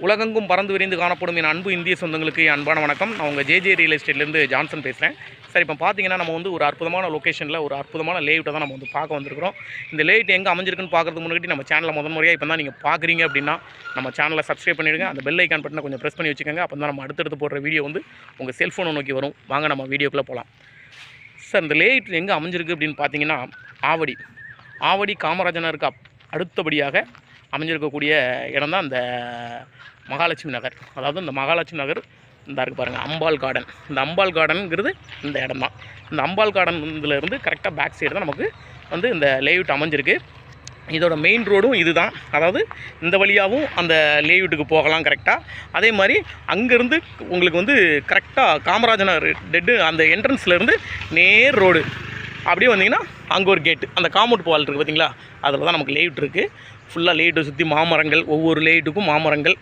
உலகெங்கும் பறந்து விரிந்து காணப்படும் என் அன்பு இந்திய சொந்தங்களுக்கு அன்பான வணக்கம். நான் உங்கள் ஜேஜே ரியல் எஸ்டேட்லேருந்து ஜான்சன் பேசுகிறேன். சார், இப்போ பார்த்தீங்கன்னா நம்ம வந்து ஒரு அற்புதமான லொக்கேஷனில் ஒரு அற்புதமான லேஅவுட்டை தான் நம்ம வந்து பார்க்க வந்திருக்கிறோம். இந்த லேஅவுட் எங்கே அமைஞ்சிருக்குன்னு பார்க்குறதுக்கு முன்னாடி நம்ம சேனலை முறையாக இப்போ தான் நீங்கள் பார்க்குறீங்க அப்படின்னா நம்ம சேனலை சப்ஸ்கிரைப் பண்ணிவிடுங்க. அந்த பெல் ஐக்கான் பட்டனை கொஞ்சம் ப்ரெஸ் பண்ணி வச்சுக்கோங்க. அப்போ தான் நம்ம அடுத்தடுத்து போடுற வீடியோ வந்து உங்கள் செல்ஃபோனை நோக்கி வரும். வாங்க நம்ம வீடியோக்குள்ளே போகலாம். சார், இந்த லேஅவுட் எங்கே அமைஞ்சிருக்கு அப்படின்னு பார்த்தீங்கன்னா ஆவடி காமராஜனருக்கு அடுத்தபடியாக அமைஞ்சிருக்கக்கூடிய இடம் தான் இந்த மகாலட்சுமி நகர். அதாவது இந்த மகாலட்சுமி நகர் இந்த இருக்குது பாருங்கள், அம்பாள் கார்டன். இந்த அம்பாள் கார்டனுங்கிறது இந்த இடம் தான். இந்த அம்பாள் கார்டன் இருந்து கரெக்டாக பேக் சைடு தான் நமக்கு வந்து இந்த லேஅவுட் அமைஞ்சிருக்கு. இதோட மெயின் ரோடும் இது தான். அதாவது இந்த வழியாகவும் அந்த லேஅவுட்டுக்கு போகலாம் கரெக்டாக. அதே மாதிரி அங்கேருந்து உங்களுக்கு வந்து கரெக்டாக காமராஜர் டெட்டு அந்த என்ட்ரன்ஸ்லேருந்து நேர் ரோடு அப்படியே வந்தீங்கன்னா அங்கே ஒரு கேட்டு, அந்த காம்பவுண்ட் வால் இருக்குது பார்த்தீங்களா, அதில் தான் நமக்கு லேஅவுட் இருக்குது. ஃபுல்லாக லேஅவுட்டை சுற்றி மாமரங்கள், ஒவ்வொரு லேஅவுட்டுக்கும் மாமரங்கள்.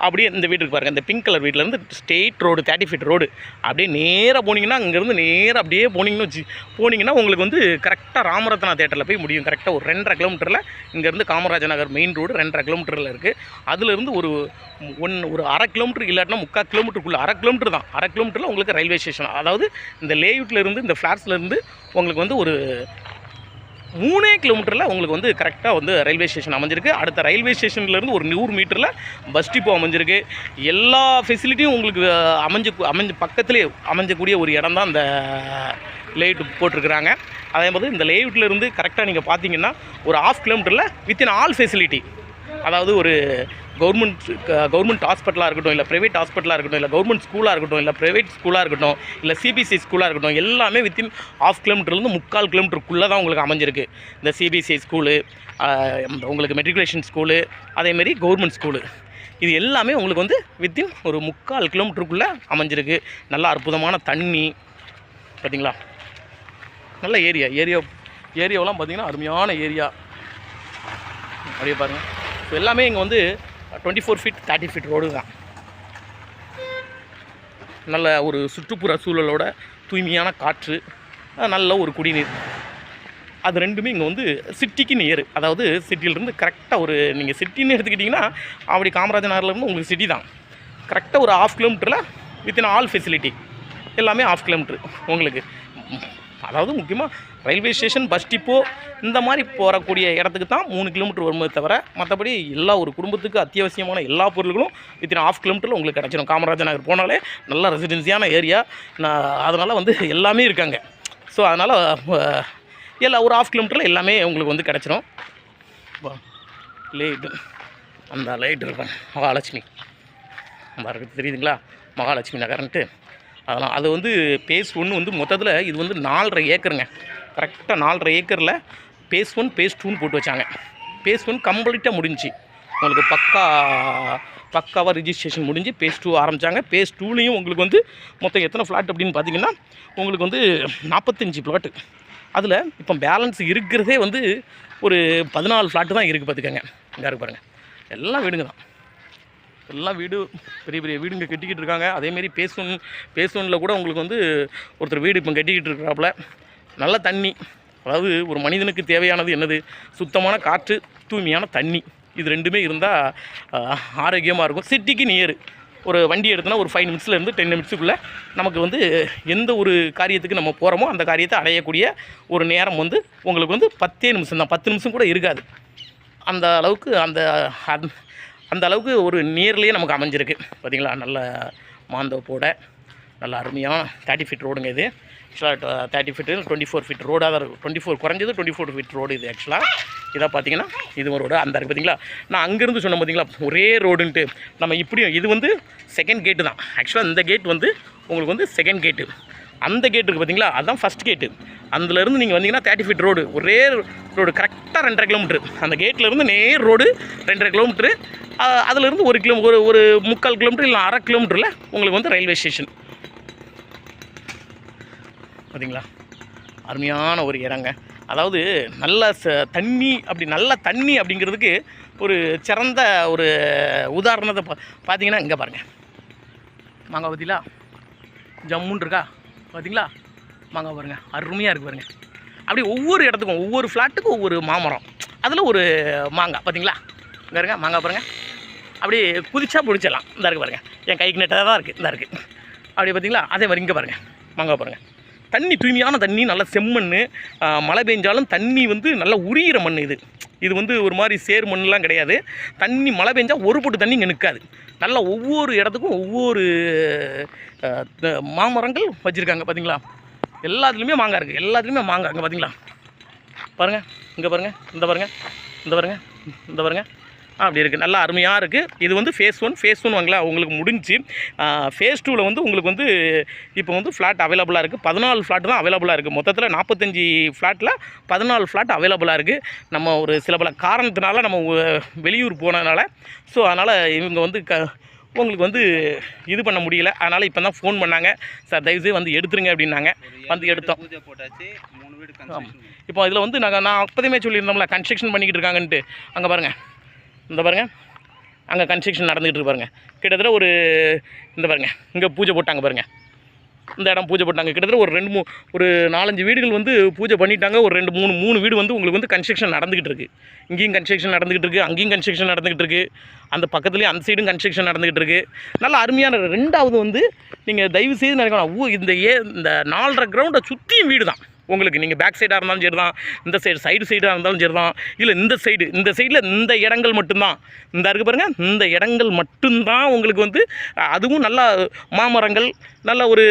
அப்படியே இந்த வீட்டுக்கு பாருங்கள், இந்த பிங்க் கலர் வீட்டிலேருந்து ஸ்ட்ரெயிட் ரோடு 30 ஃபீட் ரோடு அப்படியே நேராக போனீங்கன்னா, அங்கேருந்து நேராக அப்படியே போனீங்கன்னா உங்களுக்கு வந்து கரெக்டாக ராமரத்னா தேட்டரில் போய் முடியும். கரெக்டாக ஒரு 2.5 கிலோமீட்டரில் இங்கேருந்து காமராஜர் நகர் மெயின் ரோடு 2.5 கிலோமீட்டரில் இருக்குது. அதுலேருந்து ஒரு 1/2 கிலோமீட்டர் இல்லாட்டினா 3/4 கிலோமீட்டருக்குள்ளே 1/2 கிலோமீட்டர் தான். 1/2 கிலோமீட்டரில் உங்களுக்கு ரயில்வே ஸ்டேஷன். அதாவது இந்த லேஅவுட்லேருந்து இந்த ஃப்ளாட்ஸ்லேருந்து உங்களுக்கு வந்து ஒரு 3 கிலோமீட்டரில் உங்களுக்கு வந்து கரெக்டாக வந்து ரயில்வே ஸ்டேஷன் அமைஞ்சிருக்கு. அடுத்த ரயில்வே ஸ்டேஷன்லேருந்து ஒரு 100 மீட்டரில் பஸ் டிப்போ அமைஞ்சிருக்கு. எல்லா ஃபெசிலிட்டியும் உங்களுக்கு அமைஞ்ச பக்கத்துலேயே அமைஞ்சக்கூடிய ஒரு இடம் தான் இந்த லேஅவுட் போட்டிருக்கிறாங்க. அதே மாதிரி இந்த லேஅவுட்லேருந்து கரெக்டாக நீங்கள் பார்த்தீங்கன்னா ஒரு 1/2 கிலோமீட்டரில் வித்தின் ஆல் ஃபெசிலிட்டி, அதாவது ஒரு கவர்மெண்ட் ஹாஸ்பிட்டலாக இருக்கட்டும், இல்லை ப்ரைவேட் ஹாஸ்பிட்டலாக இருக்கட்டும், இல்லை கவர்மெண்ட் ஸ்கூலாக இருக்கட்டும், இல்லை ப்ரைவேட் ஸ்கூலாக இருக்கட்டும், இல்லை சிபிஎஸ்சி ஸ்கூலாக இருக்கட்டும், எல்லாமே வித்தின் 1/2 கிலோமீட்டர்லேருந்து 3/4 கிலோமீட்டருக்குள்ளே தான் உங்களுக்கு அமைஞ்சிருக்கு. இந்த சிபிஎஸ்சி ஸ்கூலு, உங்களுக்கு மெட்ரிகுலேஷன் ஸ்கூலு, அதேமாரி கவர்மெண்ட் ஸ்கூலு, இது எல்லாமே உங்களுக்கு வந்து வித்தின் ஒரு 3/4 கிலோமீட்டருக்குள்ளே அமைஞ்சிருக்கு. நல்லா அற்புதமான தண்ணி பார்த்திங்களா, நல்ல ஏரியாவெலாம் பார்த்திங்கன்னா அருமையான ஏரியா. அப்படியே பாருங்கள், ஸோ எல்லாமே இங்கே வந்து 24 ஃபீட் 30 ஃபீட் ரோடு தான். நல்ல ஒரு சுற்றுப்புற சூழலோட தூய்மையான காற்று, நல்ல ஒரு குடிநீர், அது ரெண்டுமே இங்கே வந்து சிட்டிக்கு நியர். அதாவது சிட்டியிலேருந்து கரெக்டாக ஒரு நீங்கள் சிட்டின்னு எடுத்துக்கிட்டிங்கன்னா அப்படி காமராஜர் நகர்லேருந்து உங்களுக்கு சிட்டி தான். கரெக்டாக ஒரு 1/2 கிலோமீட்டரில் வித்தின் ஆல் ஃபெசிலிட்டி எல்லாமே 1/2 கிலோமீட்ரு உங்களுக்கு. அதாவது முக்கியமாக ரயில்வே ஸ்டேஷன், பஸ் டிப்போ இந்த மாதிரி போகக்கூடிய இடத்துக்கு தான் 3 கிலோமீட்டர் வரும்போது தவிர மற்றபடி எல்லா ஒரு குடும்பத்துக்கு அத்தியாவசியமான எல்லா பொருட்களும் வித்தின் 1/2 கிலோமீட்டரில் உங்களுக்கு கிடச்சிடும். காமராஜர் நகர் போனாலே நல்ல ரெசிடென்சியான ஏரியா, அதனால் வந்து எல்லாமே இருக்காங்க. ஸோ அதனால் எல்லா ஒரு 1/2 கிலோமீட்டரில் எல்லாமே உங்களுக்கு வந்து கிடச்சிடும். லேட்டு அந்த லைட் இருப்பாங்க மகாலட்சுமி இருக்குது, தெரியுதுங்களா, மகாலட்சுமி நகர்ன்ட்டு. அதெல்லாம் அது வந்து பேஸ் 1 வந்து மொத்தத்தில் இது வந்து 4.5 ஏக்கருங்க. கரெக்டாக 4.5 ஏக்கரில் பேஸ் 1 பேஸ் 2ன்னு போட்டு வச்சாங்க. பேஸ் 1 கம்ப்ளீட்டாக முடிஞ்சு உங்களுக்கு பக்காவாக ரிஜிஸ்ட்ரேஷன் முடிஞ்சு பேஸ் 2 ஆரம்பித்தாங்க. பேஸ் 2லேயும் உங்களுக்கு வந்து மொத்தம் எத்தனை ஃப்ளாட் அப்படின்னு பார்த்தீங்கன்னா உங்களுக்கு வந்து 45 ஃப்ளாட்டு. அதில் இப்போ பேலன்ஸ் இருக்கிறதே வந்து ஒரு 14 ஃப்ளாட்டு தான் இருக்குது பார்த்துக்கங்க. இங்கே இருக்கு பாருங்கள், எல்லாம் வீடுங்க தான், எல்லாம் பெரிய பெரிய வீடுங்க கட்டிக்கிட்டு இருக்காங்க. அதேமாரி பேஸ் 1ல் கூட உங்களுக்கு வந்து ஒருத்தர் வீடு இப்போ கட்டிக்கிட்டு இருக்கிறாப்புல. நல்ல தண்ணி, அதாவது ஒரு மனிதனுக்கு தேவையானது என்னது, சுத்தமான காற்று, தூய்மையான தண்ணி, இது ரெண்டுமே இருந்தால் ஆரோக்கியமாக இருக்கும். சிட்டிக்கு நியர். ஒரு வண்டி எடுத்தோன்னா ஒரு 5 நிமிஷத்துலேருந்து 10 நிமிஷத்துக்குள்ளே நமக்கு வந்து எந்த ஒரு காரியத்துக்கு நம்ம போகிறோமோ அந்த காரியத்தை அடையக்கூடிய ஒரு நேரம் வந்து உங்களுக்கு வந்து 10 நிமிஷம் தான், 10 நிமிஷம் கூட இருக்காது. அந்த அளவுக்கு ஒரு நியர்லேயே நமக்கு அமைஞ்சிருக்கு பார்த்திங்களா. நல்ல மாந்தோப்போட நல்ல அருமையான 30 ஃபீட் ரோடுங்க இது. ஆக்சுவலாக 30 ஃபீட்டு 24 ஃபீட் ரோடாக தான் இருக்கும். 24 குறைஞ்சது 24 ஃபீட் ரோடு இது. ஆக்சுவலாக இதாக பார்த்திங்கன்னா இது ஒரு ரோடு அந்த இருக்குது பார்த்திங்களா. நான் அங்கேருந்து சொன்னேன் பார்த்திங்களா, ஒரே ரோடுன்ட்டு. நம்ம இப்படியும் இது வந்து செகண்ட் கேட்டு தான். ஆக்சுவலாக இந்த கேட் வந்து உங்களுக்கு வந்து செகண்ட் கேட்டு. அந்த கேட் இருக்குது பார்த்திங்களா, அதுதான் ஃபஸ்ட் கேட்டு. அதுலேருந்து நீங்கள் வந்தீங்கன்னா 30 ஃபீட் ரோடு, ஒரே ரோடு கரெக்டாக 2.5 கிலோமீட்ரு. அந்த கேட்லேருந்து நேர் ரோடு 2.5 கிலோமீட்ரு. அதிலிருந்து ஒரு 3/4 கிலோமீட்டர் இல்லை 1/2 கிலோமீட்டரில் உங்களுக்கு வந்து ரயில்வே ஸ்டேஷன் பார்த்தீங்களா. அருமையான ஒரு இடங்க. அதாவது நல்ல தண்ணி, நல்ல தண்ணி அப்படிங்கிறதுக்கு ஒரு சிறந்த ஒரு உதாரணத்தை பார்த்தீங்கன்னா இங்கே பாருங்கள், மாங்காய் பார்த்தீங்களா, ஜம்முன்னு இருக்கா பார்த்தீங்களா, மாங்காய் பாருங்கள், அருமையாக இருக்குது பாருங்கள். அப்படி ஒவ்வொரு இடத்துக்கும் ஒவ்வொரு ஃப்ளாட்டுக்கும் ஒவ்வொரு மாமரம், அதில் ஒரு மாங்காய் பார்த்தீங்களா, இங்கே இருங்க மாங்காய் பாருங்கள், அப்படியே குதிச்சா பிடிச்சிடலாம். இந்த இருக்குது பாருங்கள், என் கைக்கு நெட்டாக தான் இருக்குது, இந்த இருக்குது. அப்படி பார்த்தீங்களா? அதே மாதிரி இங்கே பாருங்கள், மாங்காய் பாருங்கள். தண்ணி தூய்மையான தண்ணி, நல்ல செம்மண். மழை பெஞ்சாலும் தண்ணி வந்து நல்லா உரியிற மண் இது. இது வந்து ஒரு மாதிரி சேர் மண்ணெலாம் கிடையாது. தண்ணி மழை பெஞ்சால் ஒரு பொட்டு தண்ணி இங்கே நிற்காது. நல்லா ஒவ்வொரு இடத்துக்கும் ஒவ்வொரு மாமரங்கள் வச்சுருக்காங்க பார்த்தீங்களா? எல்லாத்துலேயுமே மாங்காய் இருக்குது, எல்லாத்துலேயுமே மாங்காய். இங்கே பார்த்தீங்களா? பாருங்கள், இங்கே பாருங்கள், இந்த பாருங்கள், இந்த பாருங்கள், இந்த பாருங்கள். அப்படி இருக்குது, நல்லா அருமையாக இருக்குது. இது வந்து ஃபேஸ் 1. ஃபேஸ் 1 வாங்கலாம் உங்களுக்கு முடிஞ்சு. ஃபேஸ் 2வில் வந்து உங்களுக்கு வந்து இப்போ வந்து ஃப்ளாட் அவைலபிளாக இருக்குது. 14 ஃப்ளாட் தான் அவைலபிளாக இருக்குது. மொத்தத்தில் 45 ஃப்ளாட்டில் 14 ஃப்ளாட் அவைலபிளாக இருக்குது. நம்ம ஒரு சில பல காரணத்தினால நம்ம வெளியூர் போனதுனால ஸோ அதனால் இவங்க வந்து உங்களுக்கு வந்து இது பண்ண முடியல. அதனால் இப்போ தான் ஃபோன் பண்ணாங்க, சார் தயவுசெய்து வந்து எடுத்துருங்க அப்படின்னாங்க. வந்து எடுத்தோம். இப்போ இதில் வந்து நான் அப்போதையுமே சொல்லியிருந்தோம்ல, கன்ஸ்ட்ரக்ஷன் பண்ணிக்கிட்டு இருக்காங்கன்ட்டு. அங்கே பாருங்கள், இந்த பாருங்கள், அங்கே கன்ஸ்ட்ரக்ஷன் நடந்துகிட்டு இருக்கு பாருங்கள். கிட்டத்தட்ட ஒரு இந்த பாருங்கள், இங்கே பூஜை போட்டாங்க பாருங்கள். இந்த இடம் பூஜை போட்டாங்க. கிட்டத்தட்ட ஒரு 4-5 வீடுகள் வந்து பூஜை பண்ணிட்டாங்க. ஒரு 2-3 வீடு வந்து உங்களுக்கு வந்து கன்ஸ்ட்ரக்ஷன் நடந்துகிட்டு இருக்குது. இங்கேயும் கன்ஸ்ட்ரக்ஷன் நடந்துகிட்டு இருக்குது, அங்கேயும் கன்ஸ்ட்ரக்ஷன் நடந்துகிட்டு இருக்குது. அந்த பக்கத்துலேயும் அந்த சைடும் கன்ஸ்ட்ரக்ஷன் நடந்துகிட்டு இருக்குது. நல்லா அருமையான. ரெண்டாவது வந்து நீங்கள் தயவு செய்து நினைக்கணும், இந்த 4.5 கிரவுண்டை சுற்றியும் வீடு தான் உங்களுக்கு. நீங்கள் பேக் சைடாக இருந்தாலும் சரி தான், இந்த சைடாக இருந்தாலும் சரி தான், இல்லை இந்த சைடில் இந்த இடங்கள் மட்டும்தான். இந்த இருக்குது பாருங்கள், இந்த இடங்கள் மட்டும்தான் உங்களுக்கு வந்து. அதுவும் நல்லா மாமரங்கள், நல்ல ஒரு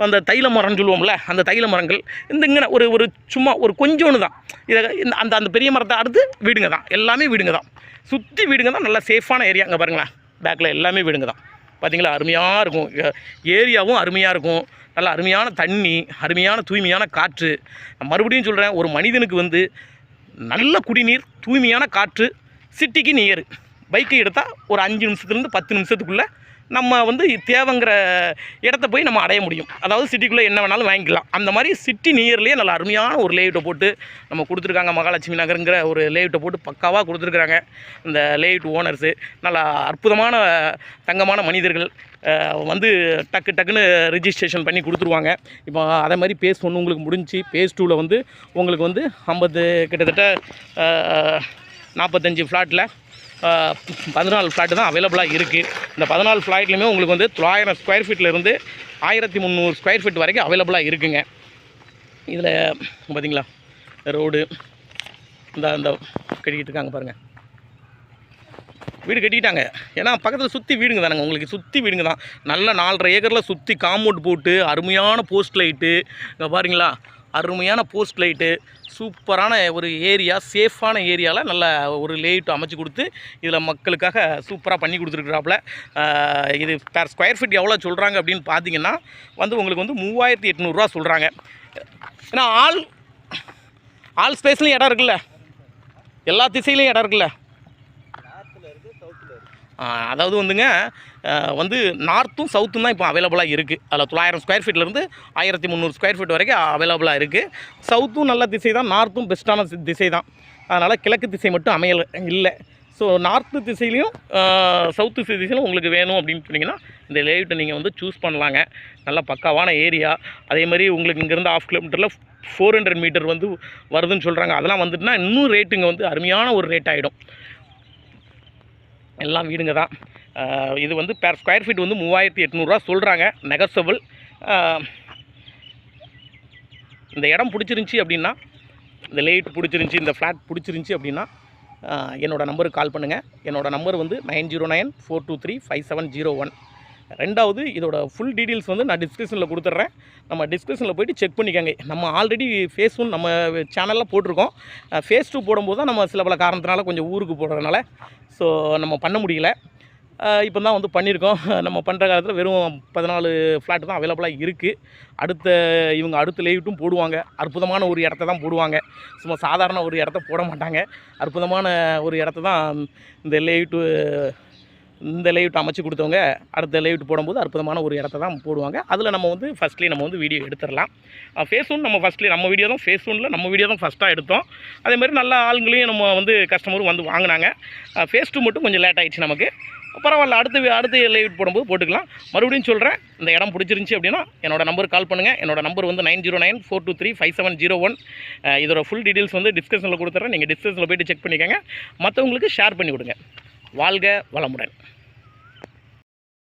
அந்த தைல மரம்னு சொல்லுவோம்ல, அந்த தைல மரங்கள் இங்கே ஒரு சும்மா ஒரு கொஞ்சோன்னு தான். இதை அந்த பெரிய மரத்தை அடுத்து வீடுங்க தான், எல்லாமே வீடுங்க தான், சுற்றி வீடுங்க தான். நல்லா சேஃபான ஏரியா. அங்கே பாருங்களேன், பேக்கில் எல்லாமே வீடுங்க தான். பார்த்திங்களா? அருமையாக இருக்கும், ஏரியாவும் அருமையாக இருக்கும். நல்ல அருமையான தண்ணி, அருமையான தூய்மையான காற்று. மறுபடியும் சொல்கிறேன், ஒரு மனிதனுக்கு வந்து நல்ல குடிநீர், தூய்மையான காற்று சிட்டிக்கு நியர். பைக்கை எடுத்தால் ஒரு 5 நிமிஷத்துலேருந்து 10 நிமிஷத்துக்குள்ளே நம்ம வந்து தேவைங்கிற இடத்த போய் நம்ம அடைய முடியும். அதாவது சிட்டிக்குள்ளே என்ன வேணாலும் வாங்கிக்கலாம். அந்த மாதிரி சிட்டி நியர்லேயே நல்ல அருமையான ஒரு லேஅவுட்டை போட்டு நம்ம கொடுத்துருக்காங்க. மகாலட்சுமி நகருங்கிற ஒரு லேஅவுட்டை போட்டு பக்காவாக கொடுத்துருக்குறாங்க இந்த லேஅவுட் ஓனர்ஸு. நல்லா அற்புதமான தங்கமான மனிதர்கள். வந்து டக்குன்னு ரிஜிஸ்ட்ரேஷன் பண்ணி கொடுத்துருவாங்க. இப்போ அதே மாதிரி பேஸ் 1 உங்களுக்கு முடிஞ்சு. பேஸ் 2வில் வந்து உங்களுக்கு வந்து 50 கிட்டத்தட்ட 45 ஃப்ளாட்டில் 14 ஃப்ளாட்டு தான் அவைலபிளாக இருக்குது. இந்த 14 ஃப்ளாட்லேயுமே உங்களுக்கு வந்து 900 ஸ்கொயர் ஃபீட்லேருந்து 1300 ஸ்கொயர் ஃபீட் வரைக்கும் அவைலபிளாக இருக்குங்க. இதில் பார்த்திங்களா ரோடு இந்த கட்டிக்கிட்டு இருக்காங்க பாருங்கள். வீடு கட்டிக்கிட்டாங்க. ஏன்னா பக்கத்தில் சுற்றி வீடுங்க தானேங்க, உங்களுக்கு சுற்றி வீடுங்க தான். நல்ல 4.5 ஏக்கரில் சுற்றி காம்பவுண்ட் போட்டு அருமையான போஸ்ட் லைட்டு. இங்கே பாருங்களா, அருமையான போஸ்ட் லைட்டு, சூப்பரான ஒரு ஏரியா, சேஃபான ஏரியாவில் நல்ல ஒரு லேஅவுட் அமைச்சு கொடுத்து இதில் மக்களுக்காக சூப்பராக பண்ணி கொடுத்துருக்குறாப்புல. இது பெர் ஸ்கொயர் ஃபீட் எவ்வளோ சொல்கிறாங்க அப்படின்னு பார்த்தீங்கன்னா வந்து உங்களுக்கு வந்து 3800 சொல்கிறாங்க. ஏன்னா ஆல் ஸ்பேஸ்லையும் இடம் இருக்குல்ல, எல்லா திசையிலையும் இடம் இருக்குல்ல. அதாவது வந்துங்க வந்து நார்த்தும் சவுத்தும் தான் இப்போ அவைலபிளாக இருக்குது. அதில் 900 ஸ்கொயர் ஃபீட்லேருந்து 1300 ஸ்கொயர் ஃபீட் வரைக்கும் அவைலபிளாக இருக்குது. சவுத்தும் நல்ல திசை தான், நார்த்தும் பெஸ்ட்டான திசை தான். அதனால் கிழக்கு திசை மட்டும் இல்லை. ஸோ நார்த்து திசையிலையும் சவுத்து திசையிலும் உங்களுக்கு வேணும் அப்படின்னு சொன்னிங்கன்னா இந்த லேஅவுட்டை நீங்கள் வந்து சூஸ் பண்ணலாங்க. நல்லா பக்காவான ஏரியா. அதே மாதிரி உங்களுக்கு இங்கேருந்து 1/2 கிலோமீட்டரில் 400 மீட்டர் வந்து வருதுன்னு சொல்கிறாங்க. அதெல்லாம் வந்துட்டுனா இன்னும் ரேட்டுங்க வந்து அருமையான ஒரு ரேட் ஆகிடும். எல்லாம் வீடுங்க தான். இது வந்து பெர் ஸ்கொயர் ஃபீட் வந்து 3800 சொல்கிறாங்க, நெகசபிள். இந்த இடம் பிடிச்சிருந்துச்சி அப்படின்னா, இந்த லேஅவுட் பிடிச்சிருந்துச்சி, இந்த ஃப்ளாட் பிடிச்சிருந்துச்சி அப்படின்னா என்னோடய நம்பருக்கு கால் பண்ணுங்கள். என்னோடய நம்பர் வந்து 9094235701. ரெண்டாவது இதோட ஃபுல் டீட்டெயில்ஸ் வந்து நான் டிஸ்கிரிப்ஷனில் கொடுத்துட்றேன். நம்ம டிஸ்கிரிப்ஷனில் போய்ட்டு செக் பண்ணிக்கோங்க. நம்ம ஆல்ரெடி ஃபேஸ் 1 நம்ம சேனலில் போட்டிருக்கோம். ஃபேஸ் 2 போடும்போது தான் நம்ம சில பல காரணத்தினால கொஞ்சம் ஊருக்கு போடுறதுனால ஸோ நம்ம பண்ண முடியல. இப்போ தான் வந்து பண்ணியிருக்கோம். நம்ம பண்ணுற காலத்தில் வெறும் 14 ஃப்ளாட் தான் அவைலபிளாக இருக்குது. அடுத்த லேஅவுட்டும் போடுவாங்க. அற்புதமான ஒரு இடத்த தான் போடுவாங்க. சும்மா சாதாரண ஒரு இடத்த போட மாட்டாங்க. அற்புதமான ஒரு இடத்த தான் இந்த லேஅவுட் அமைச்சு கொடுத்தவங்க அடுத்த லேஅவுட் போடும்போது அற்புதமான ஒரு இடத்த தான் போடுவாங்க. அதில் நம்ம வந்து ஃபஸ்ட்லேயே நம்ம வந்து வீடியோ எடுத்துடலாம். ஃபேஸ் 1 நம்ம ஃபஸ்ட்லேயே நம்ம வீடியோ தான் ஃபேஸ் 1ல் நம்ம வீடியோ தான் ஃபஸ்ட்டாக எடுத்தோம். அதேமாதிரி நல்ல ஆளுங்களையும் நம்ம வந்து கஸ்டமரும் வந்து வாங்கினாங்க. ஃபேஸ் 2 மட்டும் கொஞ்சம் லேட் ஆகிடுச்சு நமக்கு. பரவாயில்ல, அடுத்த லேஅவுட் போடும்போது போட்டுக்கலாம். மறுபடியும் சொல்கிறேன், இந்த இடம் பிடிச்சிருந்துச்சி அப்படின்னா என்னோடய நம்பருக்கு கால் பண்ணுங்கள். என்னோடய நம்பர் வந்து 9094235701. இதோட ஃபுல் டீட்டெயில்ஸ் வந்து டிஸ்கிரிப்ஷனில் கொடுத்துட்றேன். நீங்கள் டிஸ்கிரிப்ஷனில் போய்ட்டு செக் பண்ணிக்கோங்க. மற்றவங்களுக்கு ஷேர் பண்ணி விடுங்க. வாழ்க வளமுடன்.